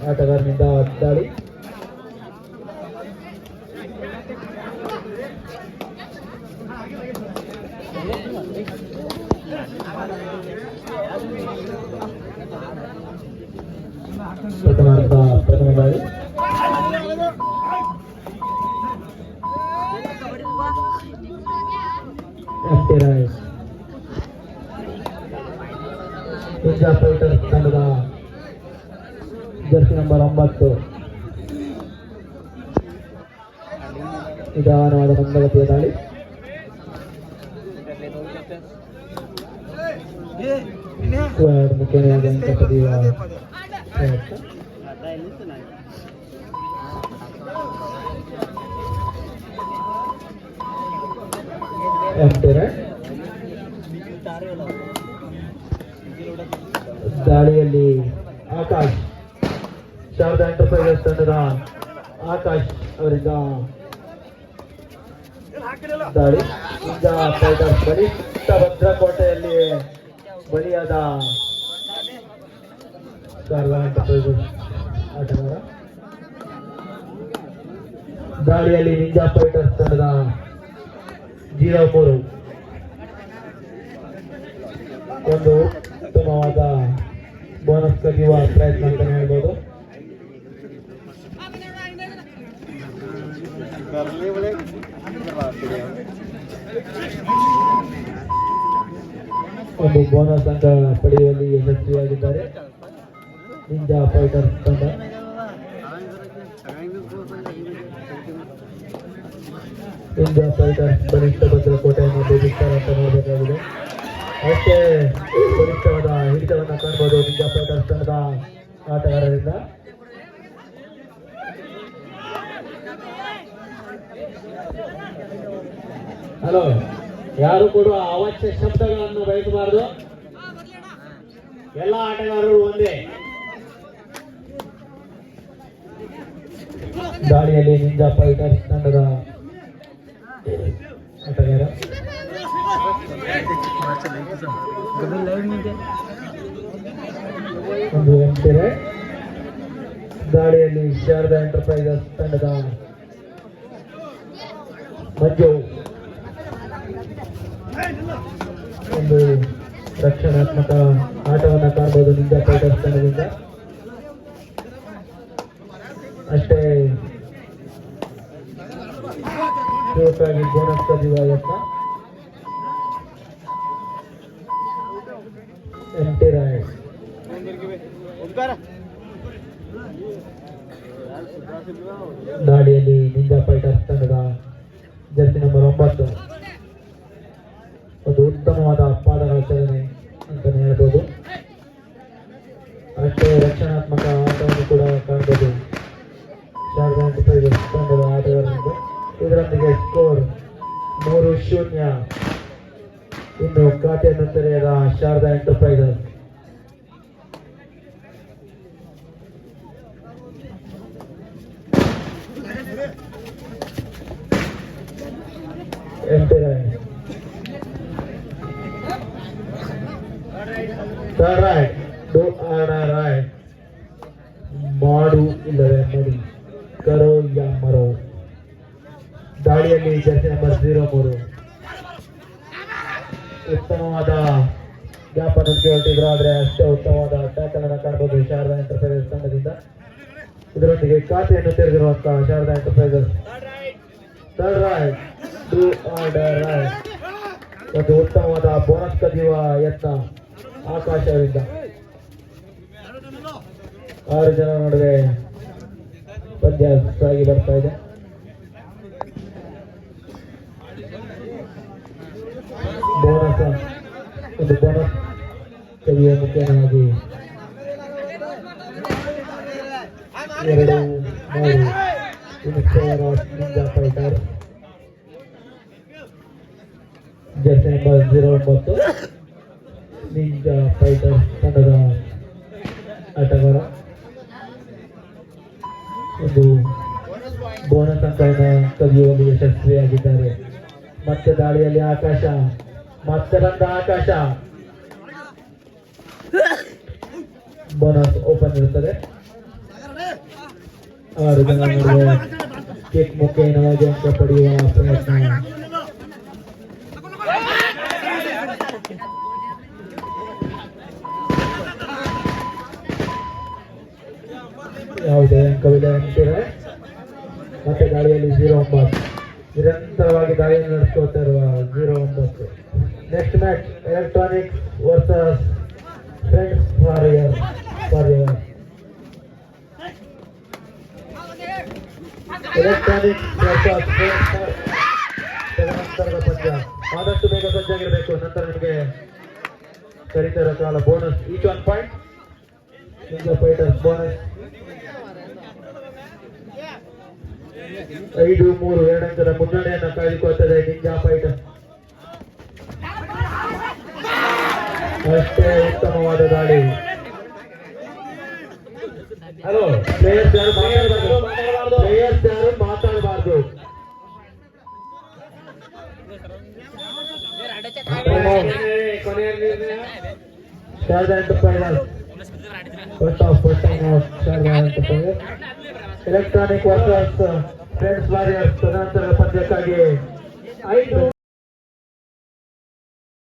ಆಟಗಾರನಿಂದ ದಾಳಿ. ಪ್ರಥಮ ದಾಳಿ. ನಿಂಜಾ ಫೈಟರ್ಸ್ ತಂಡದ ಜರ್ಸಿ ನಂಬರ್ 9 ನಿಧಾನವಾದ ಮಂದಗತಿಯ ದಾಳಿ. ಮುಖ್ಯವಾಗಿ ಅಂಕ ಪಡೆಯುವ ಪ್ರಯತ್ನ. ದಾಳಿಯಲ್ಲಿ ಆಕಾಶ್, ಶಾರದಾ ಎಂಟರ್ಪ್ರೈಸಸ್ ತಂಡದ ಆಕಾಶ್ ಅವರಿಂದ ದಾಳಿ. ನಿಂಜಾ ಫೈಟರ್ಸ್ ಬಲಿಷ್ಠ ಭದ್ರಕೋಟೆಯಲ್ಲಿ ಬಲಿಯಾದ ಶಾರದಾ ಎಂಟರ್ಪ್ರೈಸಸ್ ಆಟಗಾರ. ದಾಳಿಯಲ್ಲಿ ನಿಂಜಾ ಫೈಟರ್ಸ್ ತಂಡದ 0-3 ಒಂದು ಉತ್ತಮವಾದ ಬೋನಸ್ ಕದಿಯುವ ಪ್ರಯತ್ನ ಅಂತ ಹೇಳ್ಬೋದು. ಒಂದು ಬೋನಸ್ ಅಂಕ ಪಡೆಯುವಲ್ಲಿ ಯಶಸ್ವಿಯಾಗಿದ್ದಾರೆ ನಿಂಜಾ ಫೈಟರ್ಸ್ ತಂಡ. ನಿಂಜಾ ಫೈಟರ್ಸ್ ಬಲಿಷ್ಠ ಭದ್ರಕೋಟೆಯನ್ನು ಭೇದಿಸ್ತಾರೆ ಅಂತ ನೋಡಬೇಕಾಗಿದೆ. ಅಷ್ಟೇ ಬಲಿಷ್ಠವಾದ ಹಿಡಿತವನ್ನು ಕಾಣಬಹುದು ನಿಂಜಾ ಫೈಟರ್ಸ್ ತಂಡದ ಆಟಗಾರರಿಂದ. ಹಲೋ, ಯಾರು ಕೂಡ ಅವಾಚ್ಯ ಶಬ್ದಗಳನ್ನು ಬಯಸಬಾರದು. ಎಲ್ಲ ಆಟಗಾರರು ಒಂದೇ. ದಾಳಿಯಲ್ಲಿ ನಿಂಜಾ ಫೈಟರ್ಸ್ ತಂಡದ ಆಟಗಾರ ಒಂದು ಎಂಟಿರೆ. ದಾಳಿಯಲ್ಲಿ ಶಾರದಾ ಎಂಟರ್ಪ್ರೈಸಸ್ ತಂಡದ ಮಂಜು ಒಂದು ರಕ್ಷಣಾತ್ಮಕ ಆಟವನ್ನು ಕಾಣಬಹುದು ನಿಂಜಾ ಫೈಟರ್ಸ್ ತಂಡದಿಂದ. ಅಷ್ಟೇ ಜೋಕಾಗಿ ಬೋನಸ್ ಕದಿಯುವ ಯತ್ನ. ಎಂಟಿ ರಾಯ್ ದಾಳಿಯಲ್ಲಿ ನಿಂಜಾ ಫೈಟರ್ಸ್ ತಂಡದ ಜರ್ಸಿ ನಂಬರ್ 9 ಒಂದು ಉತ್ತಮವಾದ ಪಾದಗಳ ಚಲನೆ ಅಂತಾನೆ ಹೇಳ್ಬೋದು. ಅಷ್ಟೇ ರಕ್ಷಣಾತ್ಮಕ ಆಟವನ್ನು ಕೂಡ ಕಾಣಬಹುದು ಶಾರದಾ ಎಂಟರ್ಪ್ರೈಸಸ್ ತಂಡದ ಆಟಗಾರರಿಂದ. ಇದರೊಂದಿಗೆ ಸ್ಕೋರ್ 3-0. ಇನ್ನು ಖಾತೆಯನ್ನು ತೆರೆಯದ ಶಾರದಾ ಎಂಟರ್ಪ್ರೈಸಸ್. ಮಾಡು ಇಲ್ಲವೇ ಮಡಿ, ಕರೋ ಯಾ ಮರೋ. ದಾಳಿಯಲ್ಲಿ ಜರ್ಸಿ ನಂಬರ್ 0-3 ಉತ್ತಮವಾದ ಜ್ಞಾಪನ ಹೊರಟಿದ್ರು. ಆದರೆ ಅಷ್ಟೇ ಉತ್ತಮವಾದ ಟ್ಯಾಕಲ್ ಅನ್ನು ಕಾಣಬಹುದು ಶಾರದಾ ಎಂಟರ್ಪ್ರೈಸಸ್ ತಂಡದಿಂದ. ಇದರೊಂದಿಗೆ ಖಾತೆಯನ್ನು ತೆರೆದಿರುವಂತಹ Sharada enterprises. Third right, do or die right. ಒಂದು ಉತ್ತಮವಾದ ಬೋನಸ್ ಕದಿಯುವ ಯತ್ನ ಆಕಾಶ್ ಅವರಿಂದ. 6 ಜನ ನಡುವೆ ಪಂದ್ಯ ಸಾಗಿ ಬರ್ತಾ ಇದೆ. ಒಂದು ಬೋನಸ್ ಕವಿಯ ಮುಖ್ಯವಾಗಿ 2-3 ninja fighter Jersey number 09 ninja fighter ತಂಡದ ಆಟಗಾರ. ಒಂದು ಬೋನಸ್ ಅಂಕವನ್ನು ಕದಿಯುವಲ್ಲಿ ಯಶಸ್ವಿಯಾಗಿದ್ದಾರೆ. ಮತ್ತೆ ದಾಳಿಯಲ್ಲಿ ಆಕಾಶ, ಮತ್ತೆ ಬಂದ ಆಕಾಶ. ಬೋನಸ್ ಓಪನ್ ಇರುತ್ತದೆ. 6 ಜನ ನಡುವೆ ಕಿಕ್ ಮುಖೇನವಾಗಿ ಅಂಕ ಪಡೆಯುವ ಪ್ರಯತ್ನ. ಯಾವುದೇ ಅಂಕವಿದೆ ಅಂತೀರಾ? ಮತ್ತೆ ಗಾಳಿಯಲ್ಲಿ 0-9 ನಿರಂತರವಾಗಿ ದಾಳಿಯನ್ನು ನಡೆಸ್ಕೊಳ್ತಾ ಇರುವ 0-9. Next match electronics versus friends warrior. Electronics versus friends ತದನಂತರದ ಪಂದ್ಯ. ಆದಷ್ಟು ಬೇಗ ಸಜ್ಜಾಗಿರಬೇಕು. ನಂತರ ನಿಮಗೆ ಕರೀತರ ಕಾಲ bonus, each 1 point. Fighters bonus 5-3 2 ಅಂಕದ ಮುನ್ನಡೆಯನ್ನು ಕಾಯ್ದುಕೊಳ್ತದೆ ನಿಂಜಾ ಫೈಟರ್. ಅಷ್ಟೇ ಉತ್ತಮವಾದ ದಾಳಿ. ಹಲೋ, ಪ್ಲೇಯರ್ಸ್ ಯಾರು ಮಾತಾಡಬಾರ್ದು. Sharada enterprises electronic versus friends warriors ತದನಂತರದ ಪಂದ್ಯಕ್ಕಾಗಿ 5